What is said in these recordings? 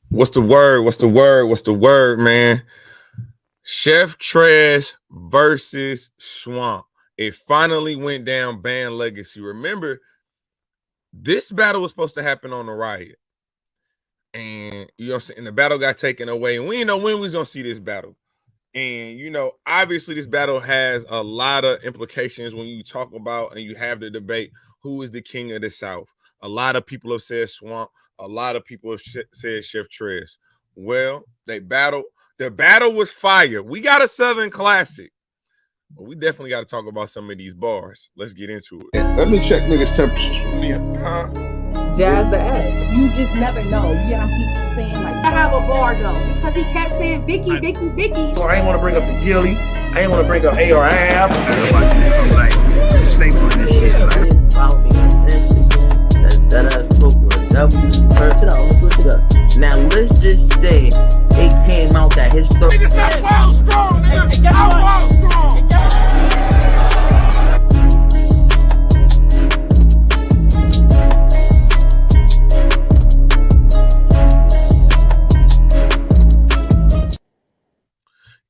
What's the word? What's the word? What's the word, man? Chef Trez versus Swamp. It finally went down Band Legacy. Remember, this battle was supposed to happen on the Riot. And you know what I'm saying? The battle got taken away. And we didn't know when we was gonna see this battle. And you know, obviously this battle has a lot of implications when you talk about and you have the debate who is the king of the South. A lot of people have said Swamp. A lot of people have said Chef Trez. Well, they battled. The battle was fire. We got a Southern classic, but we definitely got to talk about some of these bars. Let's get into it. Let me check niggas' temperatures. Jazz the ass. You just never know. You get on people saying like, I have a bar though, because he kept saying Vicky, Vicky, Vicky. So I ain't want to bring up the Gilly. I ain't want to bring up ARAB. Stay on this shit. Follow me on Instagram. That's Search it out. Let's switch it up. Now let's just say it came out that his story.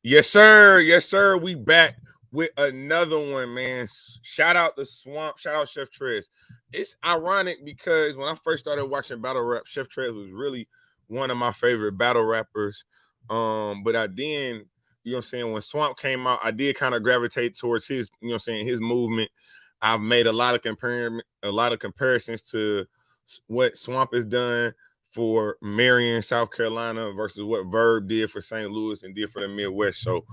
Yes, sir. Yes, sir. We back with another one, man. Shout out to Swamp. Shout out Chef Trez. It's ironic because when I first started watching battle rap, Chef Trez was really one of my favorite battle rappers. But I then, you know what I'm saying, when Swamp came out, I did kind of gravitate towards his, you know what I'm saying, his movement. I've made a lot of comparisons to what Swamp has done for Marion, South Carolina versus what Verb did for St. Louis and did for the Midwest. So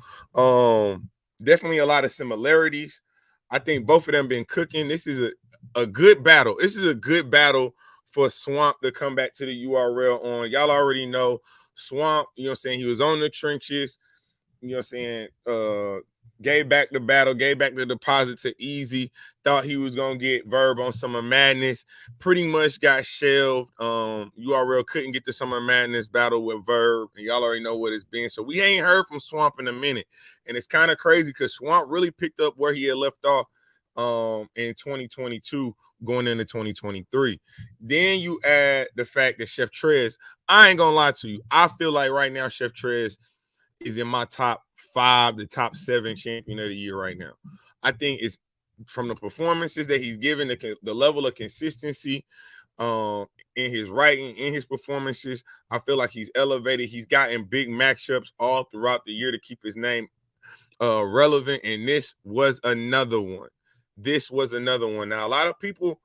definitely a lot of similarities. I think both of them been cooking. This is a good battle. This is a good battle for Swamp to come back to the URL on. Y'all already know Swamp, you know what I'm saying? He was on the trenches, you know what I'm saying? Gave back the battle, gave back the deposit to Easy. Thought he was gonna get Verb on Summer Madness. Pretty much got shelved. URL couldn't get the Summer Madness battle with Verb, and y'all already know what it's been. So we ain't heard from Swamp in a minute, and it's kind of crazy because Swamp really picked up where he had left off in 2022, going into 2023. Then you add the fact that Chef Trez. I ain't gonna lie to you. I feel like right now Chef Trez is in my top 5, the top 7 champion of the year right now. I think it's from the performances that he's given, the level of consistency in his writing, in his performances. I feel like he's elevated. He's gotten big matchups all throughout the year to keep his name relevant, and this was another one. This was another one. Now, a lot of people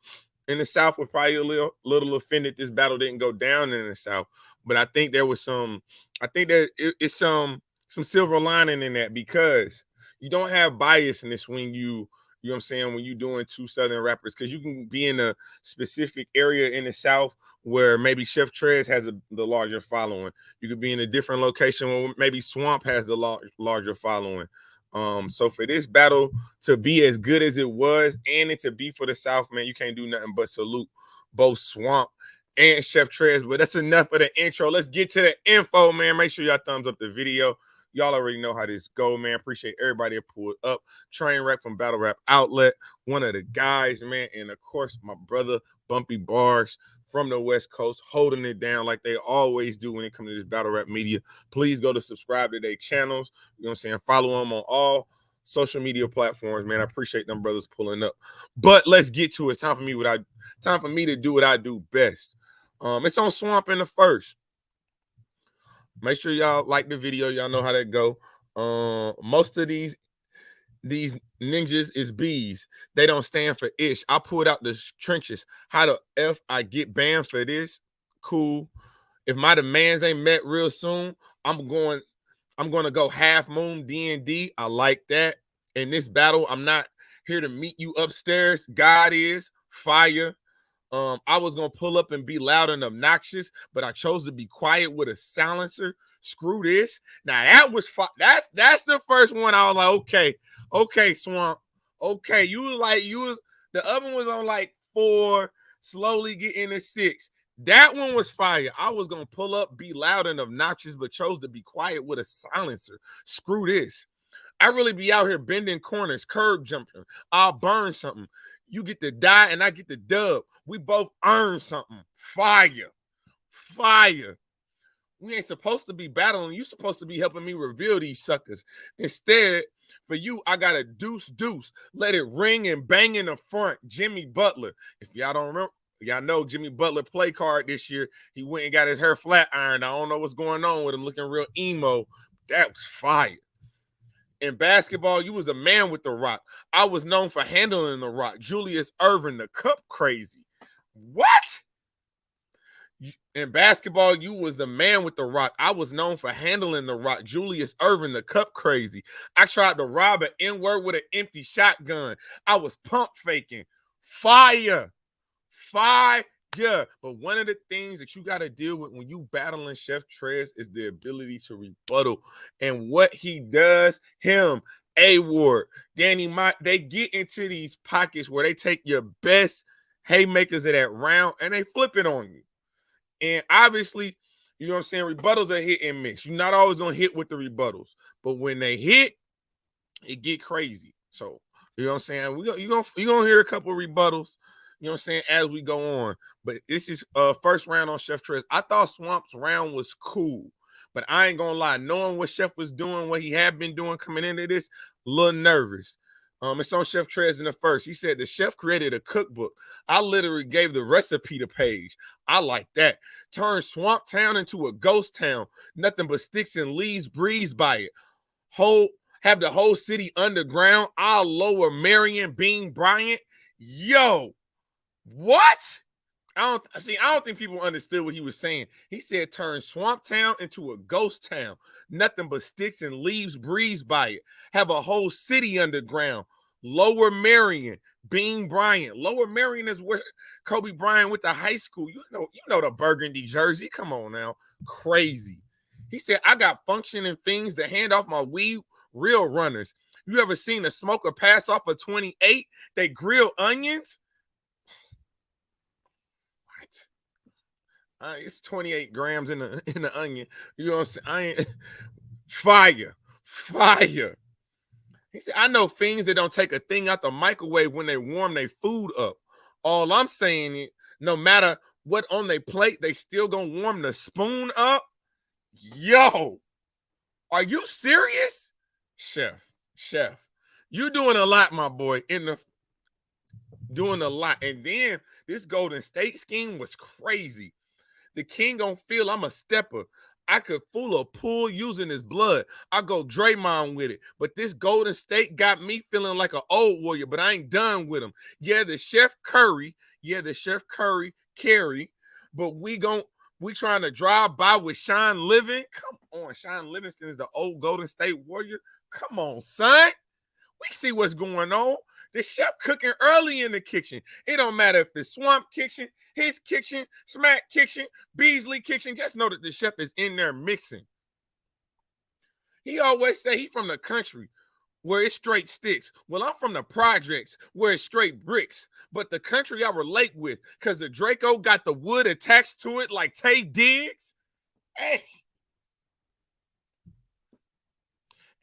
in the South were probably a little offended this battle didn't go down in the South, but I think there was some. I think that it's some silver lining in that because you don't have biasness when you know what I'm saying, when you're doing two Southern rappers, because you can be in a specific area in the South where maybe Chef Trez has the larger following. You could be in a different location where maybe Swamp has the larger following. So for this battle to be as good as it was and it to be for the South, man, you can't do nothing but salute both Swamp and Chef Trez. But that's enough of the intro. Let's get to the info, man. Make sure y'all thumbs up the video. Y'all already know how this go, man. Appreciate everybody that pulled up. Trainwreck from Battle Rap Outlet, one of the guys, man. And, of course, my brother, Bumpy Bars from the West Coast, holding it down like they always do when it comes to this Battle Rap media. Please go to subscribe to their channels. You know what I'm saying? Follow them on all social media platforms, man. I appreciate them brothers pulling up. But let's get to it. Time for me to do what I do best. It's on Swamp in the first. Make sure y'all like the video. Y'all know how that go. Most of these ninjas is bees. They don't stand for ish. I pulled out the trenches. How the F I get banned for this? Cool. If my demands ain't met real soon, I'm going to go half moon D&D. I like that. In this battle, I'm not here to meet you upstairs. God is fire. I was gonna pull up and be loud and obnoxious, but I chose to be quiet with a silencer. Screw this. Now that was that's the first one. I was like, okay, Swamp. Okay, the other one was on like 4, slowly getting to 6. That one was fire. I was gonna pull up, be loud and obnoxious, but chose to be quiet with a silencer. Screw this. I really be out here bending corners, curb jumping. I'll burn something. You get to die and I get the dub. We both earn something. Fire. We ain't supposed to be battling. You supposed to be helping me reveal these suckers. Instead, for you, I got a deuce. Let it ring and bang in the front. Jimmy Butler. If y'all don't remember, y'all know Jimmy Butler play card this year. He went and got his hair flat ironed. I don't know what's going on with him, looking real emo. That was fire. In basketball, you was a man with the rock. I was known for handling the rock. Julius Erving, the cup crazy. What? In basketball, you was the man with the rock. I was known for handling the rock. Julius Erving, the cup crazy. I tried to rob an N-word with an empty shotgun. I was pump faking. Fire. But one of the things that you got to deal with when you battling Chef Trez is the ability to rebuttal. And what he does, him, A-Ward, Danny Mott, they get into these pockets where they take your best haymakers of that round and they flip it on you. And obviously, you know what I'm saying, rebuttals are hit and miss. You're not always going to hit with the rebuttals. But when they hit, it get crazy. So, you know what I'm saying? You're going to hear a couple of rebuttals, you know what I'm saying, as we go on. But this is first round on Chef Trez. I thought Swamp's round was cool. But I ain't going to lie. Knowing what Chef was doing, what he had been doing coming into this, a little nervous. It's on Chef Trez in the first. He said the chef created a cookbook. I literally gave the recipe to Paige. I like that. Turned Swamp Town into a ghost town. Nothing but sticks and leaves breeze by it. Have the whole city underground. I'll lower Marion Bean Bryant. Yo, what? I don't think people understood what he was saying. He said turn Swamp Town into a ghost town. Nothing but sticks and leaves breeze by it. Have a whole city underground. Lower Marion, Bean Bryant. Lower Marion is where Kobe Bryant went to high school. You know the burgundy jersey. Come on now. Crazy. He said, I got functioning things to hand off my weed, real runners. You ever seen a smoker pass off a 28? They grill onions? It's 28 grams in the onion. You know what I'm saying? Fire. He said, I know things that don't take a thing out the microwave when they warm their food up. All I'm saying is, no matter what on their plate, they still gonna warm the spoon up. Yo, are you serious? Chef, you doing a lot, my boy. Doing a lot. And then this Golden State scheme was crazy. The king don't feel I'm a stepper. I could fool a pool using his blood. I go Draymond with it. But this Golden State got me feeling like an old warrior, but I ain't done with him. Yeah, the Chef Curry carry, but we trying to drive by with Sean Living. Come on, Sean Livingston is the old Golden State Warrior. Come on, son. We see what's going on. The chef cooking early in the kitchen. It don't matter if it's Swamp Kitchen, his kitchen, Smack Kitchen, Beasley Kitchen. Just know that the chef is in there mixing. He always say he from the country where it's straight sticks. Well, I'm from the projects where it's straight bricks. But the country I relate with, because the Draco got the wood attached to it like Tay Diggs. Hey.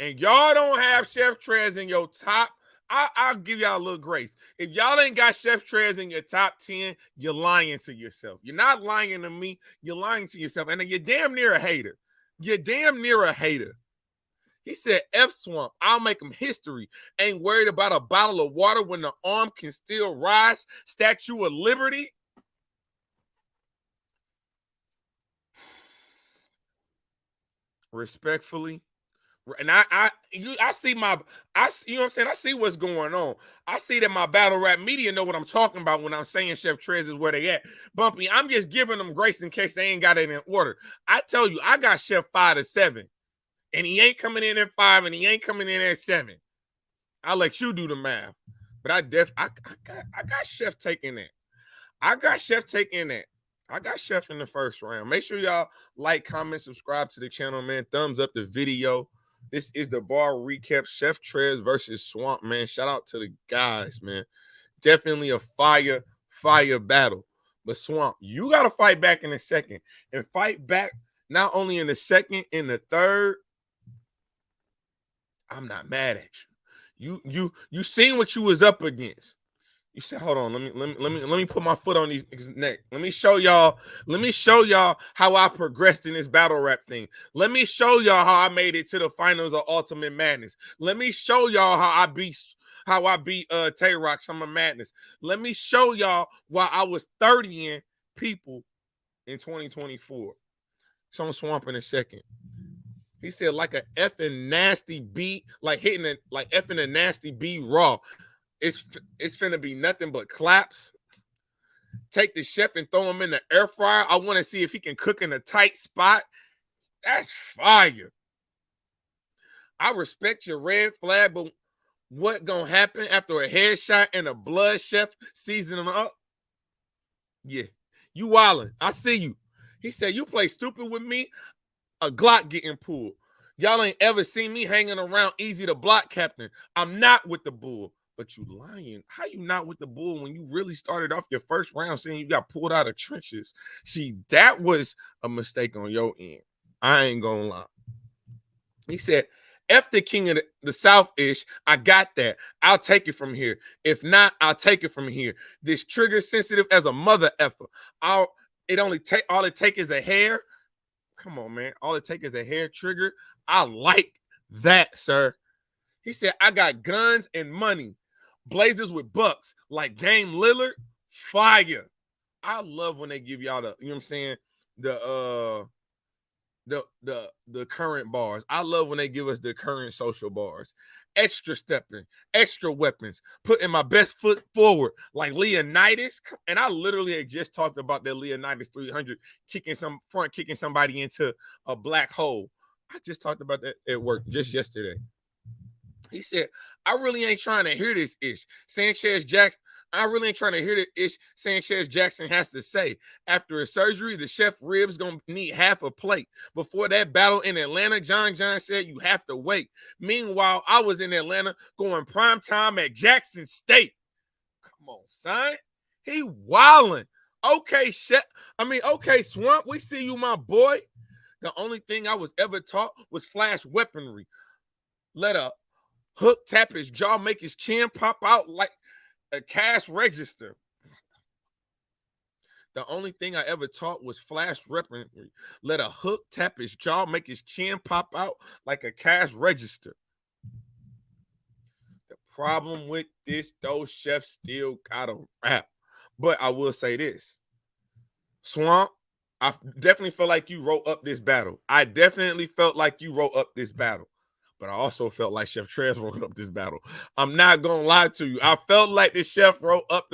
And y'all don't have Chef Trez in your top. I'll give y'all a little grace. If y'all ain't got Chef Trez in your top 10, you're lying to yourself. You're not lying to me. You're lying to yourself. And you're damn near a hater. He said, F Swamp, I'll make him history. Ain't worried about a bottle of water when the arm can still rise. Statue of Liberty. Respectfully. And I see you know what I'm saying? I see what's going on. I see that my battle rap media know what I'm talking about when I'm saying Chef Trez is where they at. Bumpy, I'm just giving them grace in case they ain't got it in order. I tell you, I got Chef 5 to 7. And he ain't coming in at 5 and he ain't coming in at 7. I'll let you do the math. But I got Chef taking that. I got Chef in the first round. Make sure y'all like, comment, subscribe to the channel, man. Thumbs up the video. This is the bar recap. Chef Trez versus Swamp, man. Shout out to the guys, man. Definitely a fire battle. But Swamp, you got to fight back in the second. And fight back not only in the second, in the third. I'm not mad at you. You seen what you was up against. You said, hold on, let me put my foot on these neck. Let me show y'all how I progressed in this battle rap thing. Let me show y'all how I made it to the finals of Ultimate Madness. Let me show y'all how I beat Tay Rock Summer Madness. Let me show y'all why I was 30ing people in 2024. So I'm Swamp in a second. He said like a effing nasty beat, like hitting it like effing a nasty beat raw. It's finna be nothing but claps. Take the chef and throw him in the air fryer. I want to see if he can cook in a tight spot. That's fire. I respect your red flag, but what gonna happen after a headshot and a blood chef season him up? Yeah, you wildin'. I see you. He said, you play stupid with me, a Glock getting pulled. Y'all ain't ever seen me hanging around easy to block, Captain. I'm not with the bull. But you lying. How you not with the bull when you really started off your first round saying you got pulled out of trenches? See, that was a mistake on your end. I ain't gonna lie. He said, F the king of the South-ish. I got that. I'll take it from here. If not, I'll take it from here. This trigger sensitive as a mother effer. All it take is a hair. Come on, man. All it take is a hair trigger. I like that, sir. He said, I got guns and money. Blazers with bucks like Dame Lillard. Fire. I love when they give y'all the, you know what I'm saying? The current bars. I love when they give us the current social bars. Extra stepping, extra weapons, putting my best foot forward like Leonidas. And I literally had just talked about that Leonidas 300 kicking somebody into a black hole. I just talked about that at work just yesterday. He said, I really ain't trying to hear this ish. Sanchez Jackson, I really ain't trying to hear this ish Sanchez Jackson has to say. After a surgery, the chef ribs gonna need half a plate. Before that battle in Atlanta, John said you have to wait. Meanwhile, I was in Atlanta going prime time at Jackson State. Come on, son. He wildin'. Okay, chef. Okay, Swamp, we see you, my boy. The only thing I was ever taught was flash weaponry. Let a hook tap his jaw, make his chin pop out like a cash register. The only thing I ever taught was flash weaponry. Let a hook tap his jaw, make his chin pop out like a cash register. The problem with this, those chefs still gotta rap. But I will say this. Swamp, I definitely felt like you wrote up this battle. But I also felt like Chef Trez wrote up this battle. I'm not gonna lie to you. I felt like the chef wrote up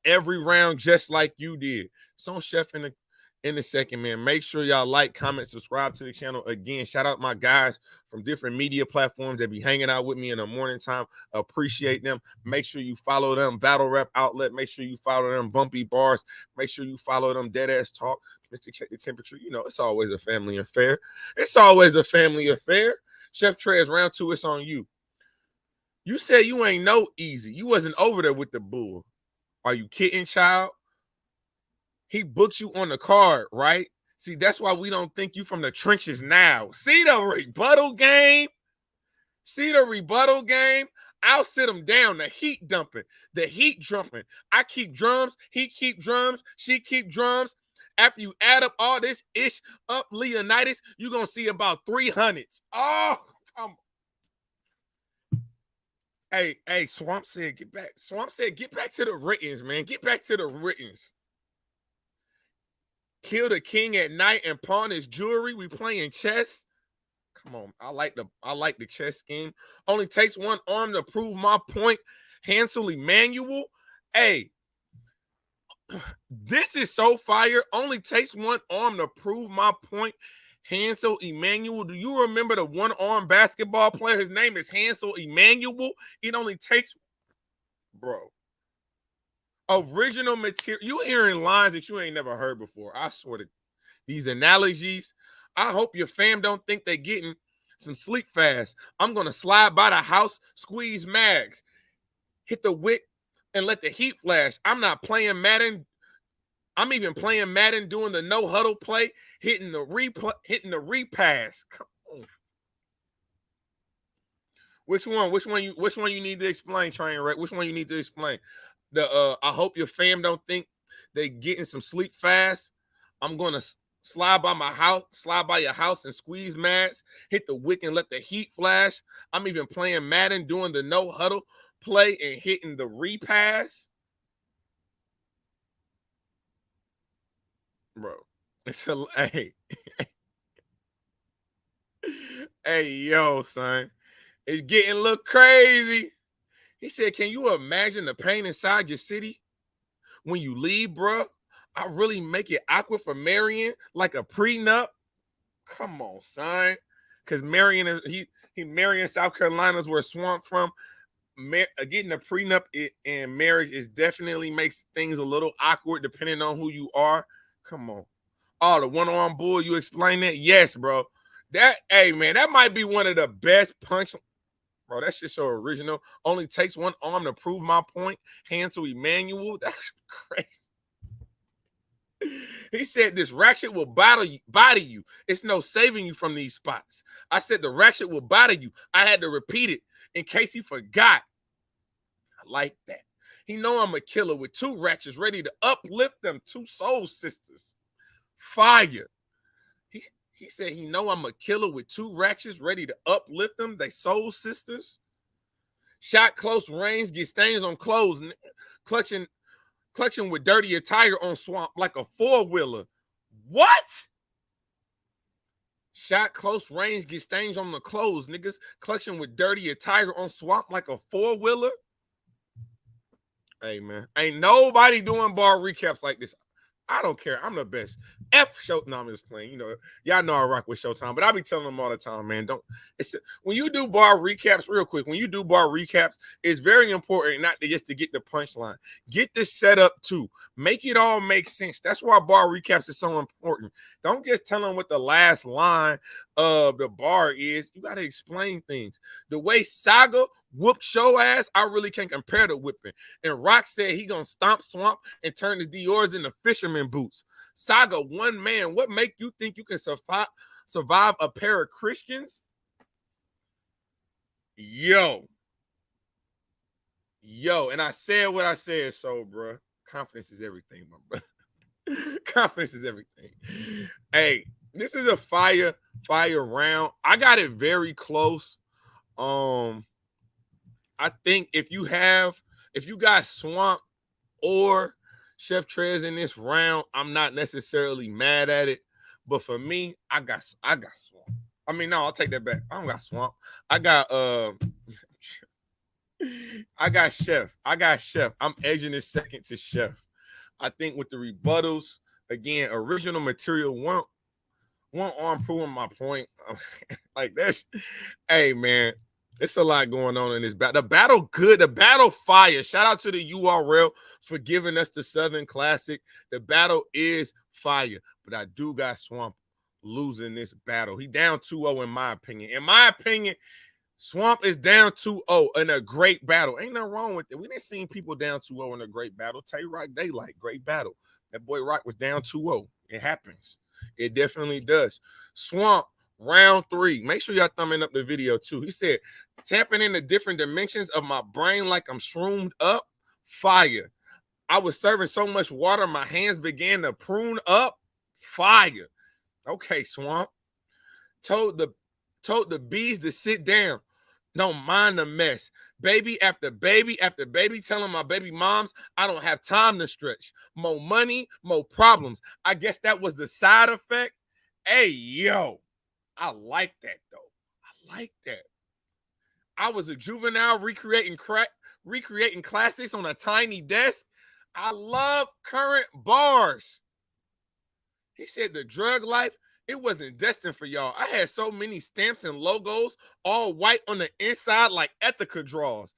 every round just like you did. So Chef in the second, man. Make sure y'all like, comment, subscribe to the channel. Again, shout out my guys from different media platforms that be hanging out with me in the morning time. Appreciate them. Make sure you follow them. Battle Rap Outlet. Make sure you follow them. Bumpy Bars. Make sure you follow them. Dead Ass Talk. Mr. Check the Temperature. You know, it's always a family affair. Chef Trez, round 2, it's on you. You said you ain't no easy. You wasn't over there with the bull. Are you kidding, child? He booked you on the card, right? See, that's why we don't think you from the trenches now. See the rebuttal game? I'll sit him down. The heat dumping. I keep drums. He keep drums. She keep drums. After you add up all this ish up, Leonidas, you're going to see about 300s. Oh, come on. Hey, Swamp said, get back. Swamp said, get back to the writtens, man. Get back to the writtens. Kill the king at night and pawn his jewelry. We playing chess. Come on. I like the chess scheme. Only takes one arm to prove my point. Hansel Emmanuel. Hey, this is so fire. Only takes one arm to prove my point. Hansel Emmanuel. Do you remember the one-arm basketball player? His name is Hansel Emmanuel. It only takes, bro. Original material. You hearing lines that you ain't never heard before. I swear to these analogies. I hope your fam don't think they getting some sleep fast. I'm going to slide by the house, squeeze mags, hit the wick, and let the heat flash. I'm not playing Madden. I'm even playing Madden doing the no huddle play, hitting the repass. Come on. Which one? Which one you need to explain, Train Wreck? Which one you need to explain? I hope your fam don't think they getting some sleep fast. I'm gonna slide by your house and squeeze mats, hit the wick and let the heat flash. I'm even playing Madden, doing the no huddle play and hitting the repass. Bro, it's a hey. Hey, yo, son. It's getting a little crazy. He said, can you imagine the pain inside your city when you leave, bro? I really make it awkward for Marion, like a prenup. Come on, son. Because Marion is Marion, South Carolina is where Swamp from. Getting a prenup in marriage is definitely makes things a little awkward depending on who you are. Come on. Oh, the one-arm bull, you explain that? Yes, bro. Hey, man, that might be one of the best punch. Bro, that shit's so original. Only takes one arm to prove my point. Hansel Emmanuel. That's crazy. He said this ratchet will body you. It's no saving you from these spots. I said the ratchet will body you. I had to repeat it in case he forgot. I like that. He know I'm a killer with two ratchets ready to uplift them two soul sisters. Fire. He said he know I'm a killer with two ratchets ready to uplift them. They soul sisters. Shot close range, get stains on clothes, clutching with dirty attire on Swamp like a four-wheeler. What? Shot close range, get stains on the clothes, niggas. Clutching with dirty attire on Swamp like a four-wheeler. Hey, man. Ain't nobody doing bar recaps like this. I don't care. I'm the best. F show. No, I'm just playing. You know, y'all know I rock with Showtime, but I be telling them all the time, man. When you do bar recaps, real quick, when you do bar recaps, it's very important not to just to get the punchline. Get this set up too. Make it all make sense. That's why bar recaps is so important. Don't just tell them what the last line of the bar is. You got to explain things. The way Saga whooped show ass, I really can't compare to whipping. And Rock said he gonna stomp Swamp and turn his Dior's into fisherman boots. Saga, one man. What make you think you can survive a pair of Christians? Yo, and I said what I said, so, bro. Confidence is everything, my brother. Confidence is everything. Hey, this is a fire round. I got it very close. I think if you got Swamp or Chef Trez in this round, I'm not necessarily mad at it. But for me, I got Swamp. I mean, no, I'll take that back. I don't got Swamp. I got Chef. I'm edging this second to Chef. I think with the rebuttals, again, original material, one arm proving my point. Like that's, hey man, it's a lot going on in this battle. The battle good, the battle fire. Shout out to the URL for giving us the Southern Classic. The battle is fire, but I do got Swamp losing this battle. He down 2-0 in my opinion. In my opinion, Swamp is down 2-0 in a great battle. Ain't nothing wrong with it. We didn't see people down 2-0 in a great battle. Tay Rock Daylight, great battle. That boy Rock was down 2-0. It happens. It definitely does. Swamp, round 3. Make sure y'all thumbing up the video too. He said, tapping into different dimensions of my brain like I'm shroomed up. Fire. I was serving so much water, my hands began to prune up. Fire. Okay, Swamp. Told the bees to sit down. Don't mind the mess. Baby after baby after baby telling my baby moms I don't have time to stretch. More money, more problems. I guess that was the side effect. Hey, yo. I like that, though. I like that. I was a juvenile recreating classics on a tiny desk. I love current bars. He said the drug life, it wasn't destined for y'all. I had so many stamps and logos, all white on the inside like Ethica draws.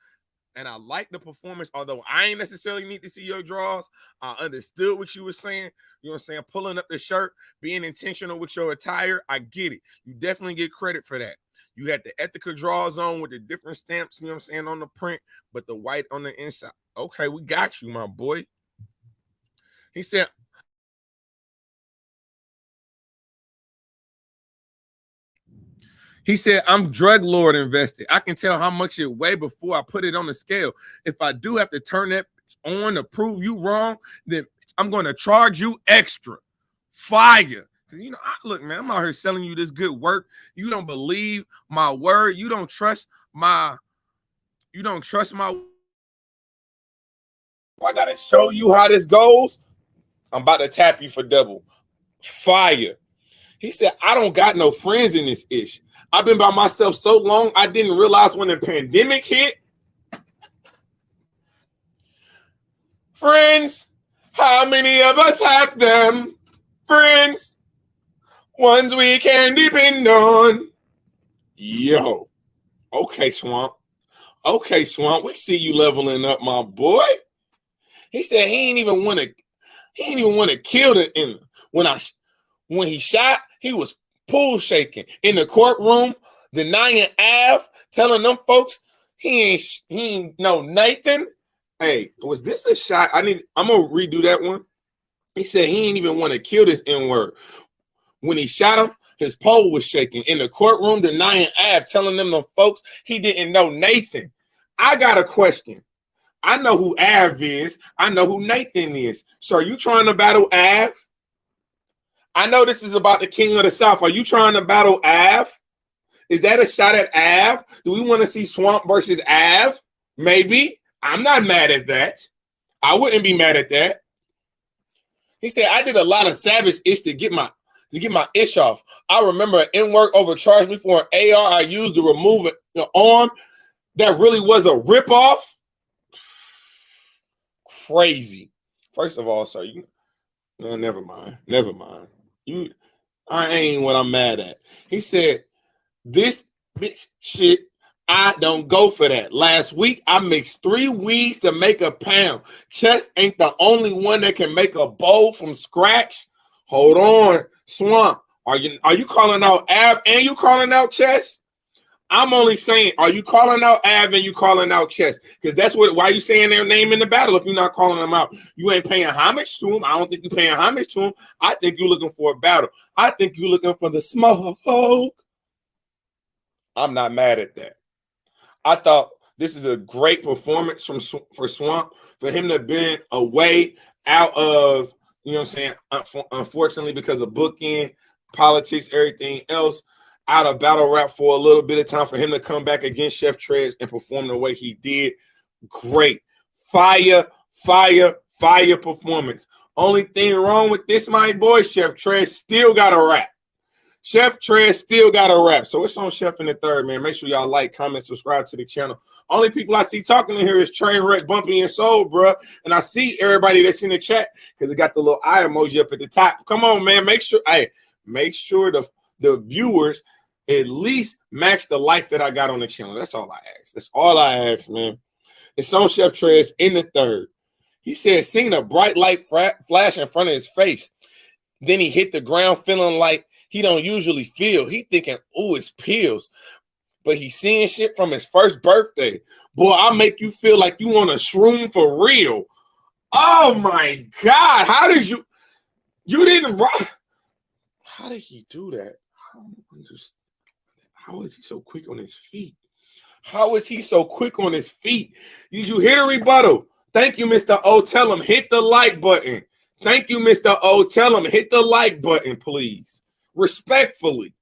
And I like the performance, although I ain't necessarily need to see your draws. I understood what you were saying. You know what I'm saying? Pulling up the shirt, being intentional with your attire. I get it. You definitely get credit for that. You had the Ethica draws on with the different stamps, you know what I'm saying, on the print, but the white on the inside. Okay, we got you, my boy. He said, He said, I'm drug lord invested. I can tell how much it weigh before I put it on the scale. If I do have to turn that on to prove you wrong, then I'm going to charge you extra. Fire. You know, look, man, I'm out here selling you this good work. You don't believe my word. You don't trust my. I got to show you how this goes. I'm about to tap you for double. Fire. He said, I don't got no friends in this ish. I've been by myself so long, I didn't realize when the pandemic hit. Friends, how many of us have them? Friends, ones we can depend on. Yo. Okay, Swamp. Okay, Swamp. We see you leveling up, my boy. He said he ain't even want to kill the enemy. When he shot, he was pool shaking in the courtroom, denying Av, telling them folks he ain't know Nathan. Hey, was this a shot? I'm gonna redo that one. He said he ain't even want to kill this N-word. When he shot him, his pole was shaking in the courtroom, denying Av, telling them folks he didn't know Nathan. I got a question. I know who Av is. I know who Nathan is. So are you trying to battle Av? I know this is about the King of the South. Are you trying to battle Av? Is that a shot at Av? Do we want to see Swamp versus Av? Maybe. I'm not mad at that. I wouldn't be mad at that. He said, I did a lot of savage ish to get my ish off. I remember an N-word overcharged me for an AR I used to remove an arm that really was a ripoff. Crazy. First of all, sir, never mind. I ain't what I'm mad at. He said, this bitch shit, I don't go for that. Last week, I mixed 3 weeds to make a pound. Chess ain't the only one that can make a bowl from scratch. Hold on, Swamp. Are you calling out Av and you calling out Chess? I'm only saying, are you calling out Av and you calling out Chess? Because that's why you saying their name in the battle if you're not calling them out. You ain't paying homage to them. I don't think you're paying homage to them. I think you're looking for a battle. I think you're looking for the smoke. I'm not mad at that. I thought this is a great performance for Swamp, for him to have been away out of, you know what I'm saying, unfortunately because of booking, politics, everything else, out of battle rap for a little bit of time, for him to come back against Chef Trez and perform the way he did. Great. Fire performance. Only thing wrong with this, my boy, Chef Trez still got a rap. Chef Trez still got a rap. So it's on Chef in the Third, man. Make sure y'all like, comment, subscribe to the channel. Only people I see talking in here is Trainwreck, Bumpy, and Soul, bro. And I see everybody that's in the chat because it got the little eye emoji up at the top. Come on, man. Make sure the viewers at least match the likes that I got on the channel. That's all I ask. That's all I ask, man. It's on Chef Trez in the Third. He said, seeing a bright light flash in front of his face. Then he hit the ground feeling like he don't usually feel. He thinking, oh, it's pills. But he's seeing shit from his first birthday. Boy, I'll make you feel like you want a shroom for real. Oh, my God. How did you didn't rock? How did he do that? I don't understand. How is he so quick on his feet? How is he so quick on his feet? Did you hear the rebuttal? Thank you, Mr. O. Tell him, hit the like button. Thank you, Mr. O. Tell him, hit the like button, please. Respectfully.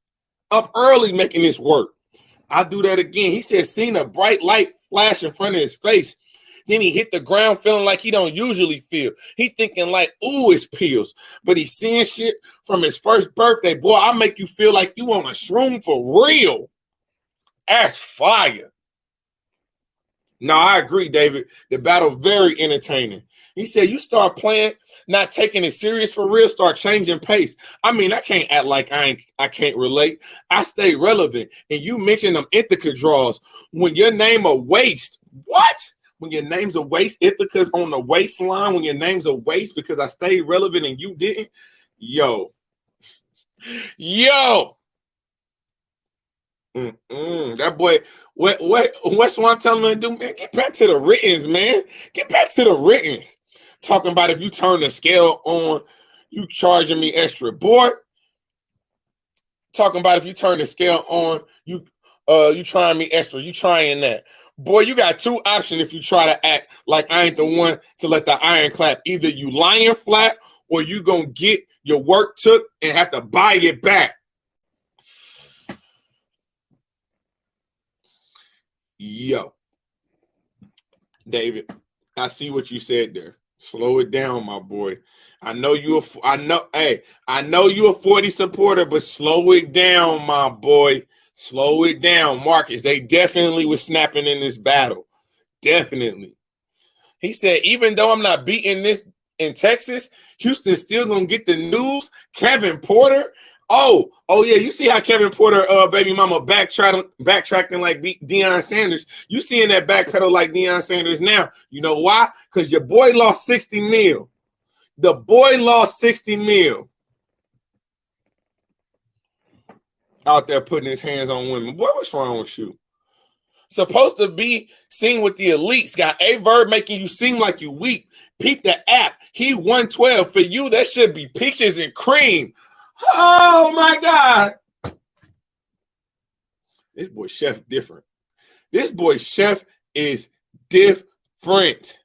Up early making this work. I'll do that again. He said, seen a bright light flash in front of his face. Then he hit the ground feeling like he don't usually feel. He thinking like, ooh, it's pills. But he's seeing shit from his first birthday. Boy, I'll make you feel like you want a shroom for real. That's fire. No, I agree, David. The battle very entertaining. He said, you start playing, not taking it serious for real, start changing pace. I mean, I can't act like I can't relate. I stay relevant. And you mentioned them Ithaca draws. When your name a waste, what? When your name's a waste, Ithaca's on the waistline. When your name's a waste because I stayed relevant and you didn't. Yo. That boy, what's what I'm telling him to do, man? Get back to the writtens, man. Get back to the writtens. Talking about if you turn the scale on, you charging me extra. Boy, talking about if you turn the scale on, you trying me extra, you trying that. Boy, you got two options if you try to act like I ain't the one to let the iron clap. Either you lying flat or you gonna get your work took and have to buy it back. Yo, David, I see what you said there. Slow it down, my boy. I know you a 40 supporter, but slow it down, my boy. Slow it down. Marcus, they definitely was snapping in this battle. Definitely. He said, even though I'm not beating this in Texas, Houston's still gonna get the news. Kevin Porter. Oh yeah, you see how Kevin Porter, baby mama, backtracking like Deion Sanders. You seeing that backpedal like Deion Sanders now. You know why? Because your boy lost 60 mil. The boy lost 60 mil. Out there putting his hands on women. Boy, what's wrong with you? Supposed to be seen with the elites. Got a verb making you seem like you weak. Peep the app. He 112. For you, that should be peaches and cream. Oh my God. This boy Chef different. This boy Chef is different.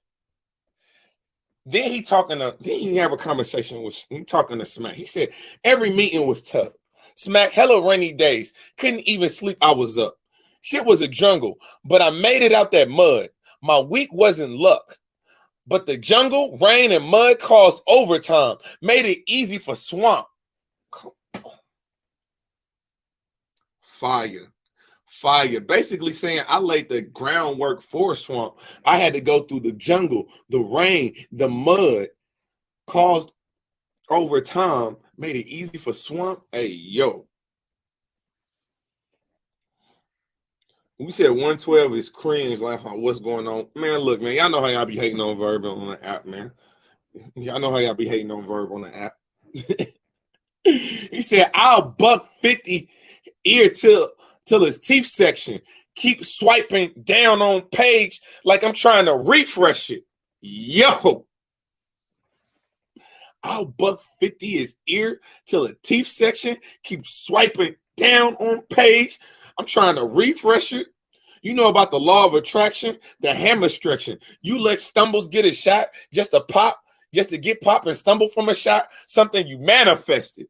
Then he have a conversation with talking to Smack. He said every meeting was tough. Smack, hella rainy days. Couldn't even sleep. I was up. Shit was a jungle, but I made it out that mud. My week wasn't luck. But the jungle, rain, and mud caused overtime. Made it easy for Swamp. Fire. Basically saying I laid the groundwork for Swamp. I had to go through the jungle, the rain, the mud, caused overtime, made it easy for Swamp. Hey, yo. We said 112 is cringe, like what's going on. Man, look, man, y'all know how y'all be hating on Verb on the app, man. Y'all know how y'all be hating on Verb on the app. He said, I'll buck 50 ear till his teeth section. Keep swiping down on page like I'm trying to refresh it. Yo. I'll buck 50 his ear till the teeth section. Keep swiping down on page. I'm trying to refresh it. You know about the law of attraction, the hammer stretching. You let stumbles get a shot just to get pop and stumble from a shot, something you manifested.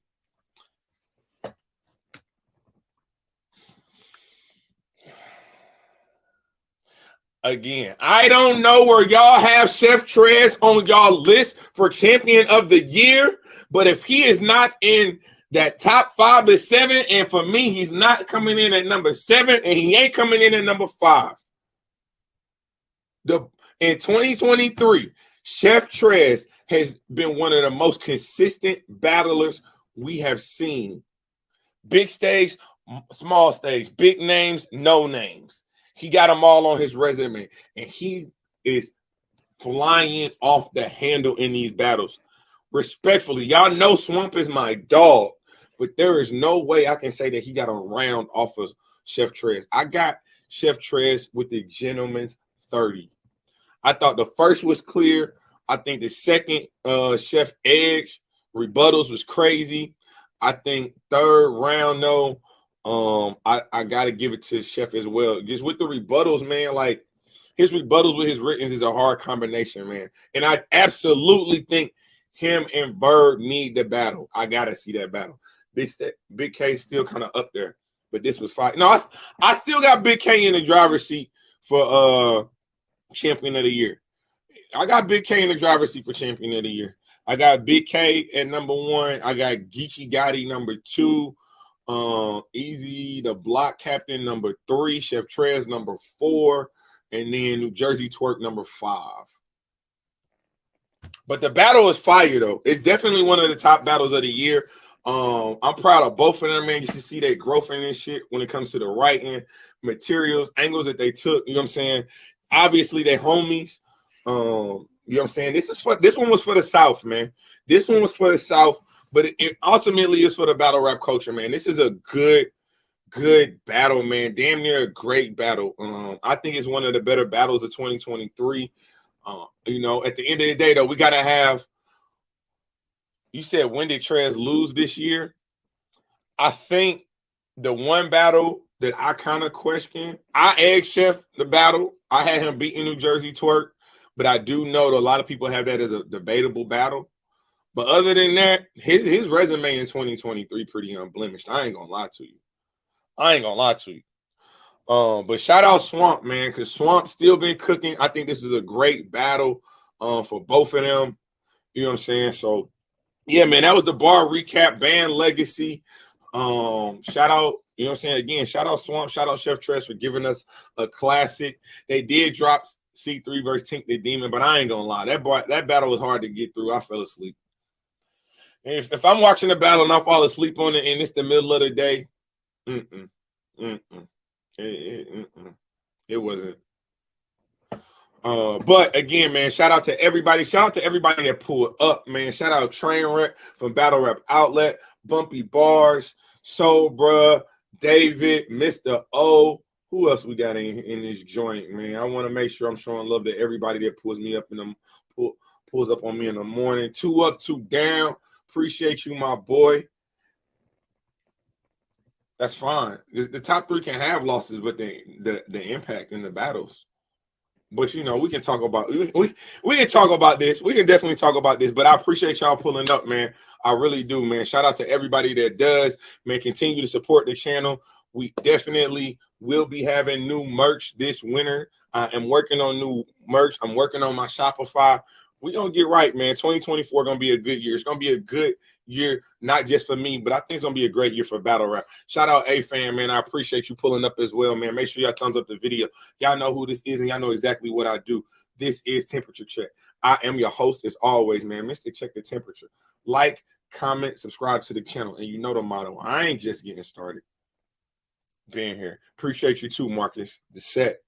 Again, I don't know where y'all have Chef Trez on y'all list for champion of the year, but if he is not in that top 5 to 7, and for me, he's not coming in at number 7, and he ain't coming in at number 5. In 2023, Chef Trez has been one of the most consistent battlers we have seen. Big stage, small stage, big names, no names. He got them all on his resume, and he is flying off the handle in these battles. Respectfully, y'all know Swamp is my dog, but there is no way I can say that he got a round off of Chef Trez. I got Chef Trez with the gentleman's 30. I thought the first was clear. I think the second, Chef Edge rebuttals was crazy. I think third round, though, I got to give it to Chef as well. Just with the rebuttals, man, like his rebuttals with his writtens is a hard combination, man. And I absolutely think him and Bird need the battle. I got to see that battle. Big K still kind of up there, but this was fine. No, I still got Big K in the driver's seat for champion of the year. I got Big K in the driver's seat for champion of the year. I got Big K at number 1. I got Geechee Gotti number 2. Easy the block captain number 3. Chef Trez number 4. And then New Jersey Twerk number 5. But the battle is fire, though. It's definitely one of the top battles of the year. I'm proud of both of them, man. You should see their growth in this shit when it comes to the writing, materials, angles that they took. You know what I'm saying? Obviously, they're homies. You know what I'm saying? This one was for the South, man. This one was for the South, but it ultimately is for the battle rap culture, man. This is a good battle, man. Damn near a great battle. I think it's one of the better battles of 2023. You know, at the end of the day, though, we gotta have. You said when did Trez lose this year? I think the one battle that I kind of question, I egg Chef the battle. I had him beating New Jersey Twerk, but I do know that a lot of people have that as a debatable battle. But other than that, his resume in 2023 pretty unblemished. I ain't gonna lie to you. But shout out Swamp, man, because Swamp still been cooking. I think this is a great battle for both of them. You know what I'm saying? So yeah, man, that was the bar recap, band legacy. Shout out, you know what I'm saying? Again, shout out Swamp, shout out Chef Trez for giving us a classic. They did drop C3 versus Tink the Demon, but I ain't gonna lie, that battle was hard to get through. I fell asleep. And if I'm watching the battle and I fall asleep on it and it's the middle of the day, it wasn't. But again, man, shout out to everybody. Shout out to everybody that pulled up, man. Shout out Trainwreck from Battle Rap Outlet, Bumpy Bars, Soul Bruh, David, Mr. O. Who else we got in this joint, man? I want to make sure I'm showing love to everybody that pulls me up pulls up on me in the morning. 2 up, 2 down. Appreciate you, my boy. That's fine. The top 3 can have losses, but the impact in the battles. But you know, we can talk about we can talk about this. We can definitely talk about this. But I appreciate y'all pulling up, man. I really do, man. Shout out to everybody that does, man. Continue to support the channel. We definitely will be having new merch this winter. I am working on new merch. I'm working on my Shopify. We're gonna get right, man. 2024 gonna be a good year. It's gonna be a good year, not just for me, but I think it's gonna be a great year for battle rap. Shout out A-Fan, man. I appreciate you pulling up as well, man. Make sure y'all thumbs up the video. Y'all know who this is, and y'all know exactly what I do. This is Temperature Check. I am your host as always, man. Mr. Check the Temperature. Like, comment, subscribe to the channel, and you know the motto. I ain't just getting started. Being here. Appreciate you too, Marcus. The set.